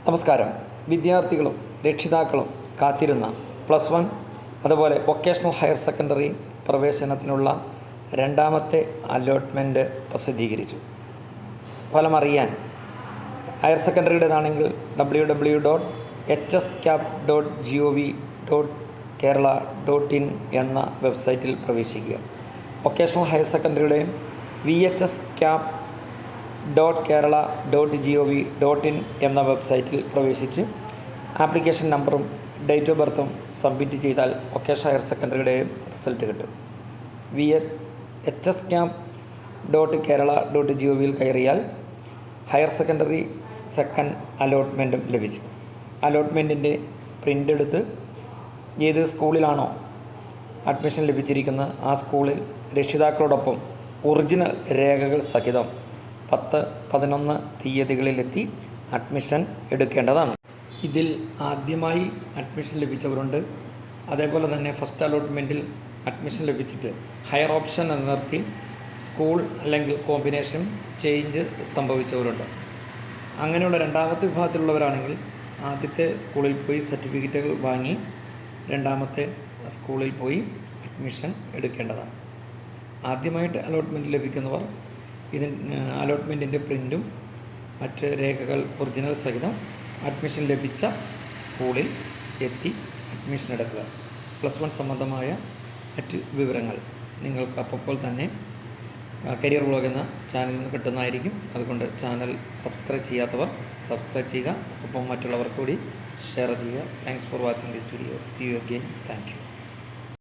നമസ്കാരം. വിദ്യാർത്ഥികളും രക്ഷിതാക്കളും കാത്തിരുന്ന +1 അതുപോലെ വൊക്കേഷണൽ ഹയർ സെക്കൻഡറി പ്രവേശനത്തിനുള്ള രണ്ടാമത്തെ അലോട്ട്മെൻറ്റ് പ്രസിദ്ധീകരിച്ചു. ഫലമറിയാൻ ഹയർ സെക്കൻഡറിയുടേതാണെങ്കിൽ www.hscap.gov.kerala.in എന്ന വെബ്സൈറ്റിൽ പ്രവേശിക്കുക. വൊക്കേഷണൽ ഹയർ സെക്കൻഡറിയുടെയും vhscap.kerala.gov.in എന്ന വെബ്സൈറ്റിൽ പ്രവേശിച്ച് ആപ്ലിക്കേഷൻ നമ്പറും ഡേറ്റ് ഓഫ് ബർത്തും സബ്മിറ്റ് ചെയ്താൽ വൊക്കേഷണൽ ഹയർ സെക്കൻഡറിയുടെയും റിസൾട്ട് കിട്ടും. hscap.kerala.gov കയറിയാൽ ഹയർ സെക്കൻഡറി സെക്കൻഡ് അലോട്ട്മെൻറ്റും ലഭിച്ചു. അലോട്ട്മെൻറ്റിൻ്റെ പ്രിൻ്റ് എടുത്ത് ഏത് സ്കൂളിലാണോ അഡ്മിഷൻ ലഭിച്ചിരിക്കുന്നത് ആ സ്കൂളിൽ രക്ഷിതാക്കളോടൊപ്പം ഒറിജിനൽ രേഖകൾ സഹിതം 10-11 തീയതികളിലെത്തി അഡ്മിഷൻ എടുക്കേണ്ടതാണ്. ഇതിൽ ആദ്യമായി അഡ്മിഷൻ ലഭിച്ചവരുണ്ട്. അതേപോലെ തന്നെ ഫസ്റ്റ് അലോട്ട്മെൻറ്റിൽ അഡ്മിഷൻ ലഭിച്ചിട്ട് ഹയർ ഓപ്ഷൻ നിർത്തി സ്കൂൾ അല്ലെങ്കിൽ കോമ്പിനേഷൻ ചേഞ്ച് സംഭവിച്ചവരുണ്ട്. അങ്ങനെയുള്ള രണ്ടാമത്തെ വിഭാഗത്തിലുള്ളവരാണെങ്കിൽ ആദ്യത്തെ സ്കൂളിൽ പോയി സർട്ടിഫിക്കറ്റുകൾ വാങ്ങി രണ്ടാമത്തെ സ്കൂളിൽ പോയി അഡ്മിഷൻ എടുക്കേണ്ടതാണ്. ആദ്യമായിട്ട് അലോട്ട്മെൻറ്റ് ലഭിക്കുന്നവർ അലോട്ട്മെൻറ്റിൻ്റെ പ്രിൻറ്റും മറ്റ് രേഖകൾ ഒറിജിനൽ സഹിതം അഡ്മിഷൻ ലഭിച്ച സ്കൂളിൽ എത്തി അഡ്മിഷൻ എടുക്കുക. +1 സംബന്ധമായ മറ്റ് വിവരങ്ങൾ നിങ്ങൾക്ക് അപ്പോൾ തന്നെ കരിയർ വ്ളോഗ് എന്ന ചാനലിൽ നിന്ന് കിട്ടുന്നതായിരിക്കും. അതുകൊണ്ട് ചാനൽ സബ്സ്ക്രൈബ് ചെയ്യാത്തവർ സബ്സ്ക്രൈബ് ചെയ്യുക, ഒപ്പം മറ്റുള്ളവർക്ക് കൂടി ഷെയർ ചെയ്യുക. Thanks for watching this video. See you again. Thank U.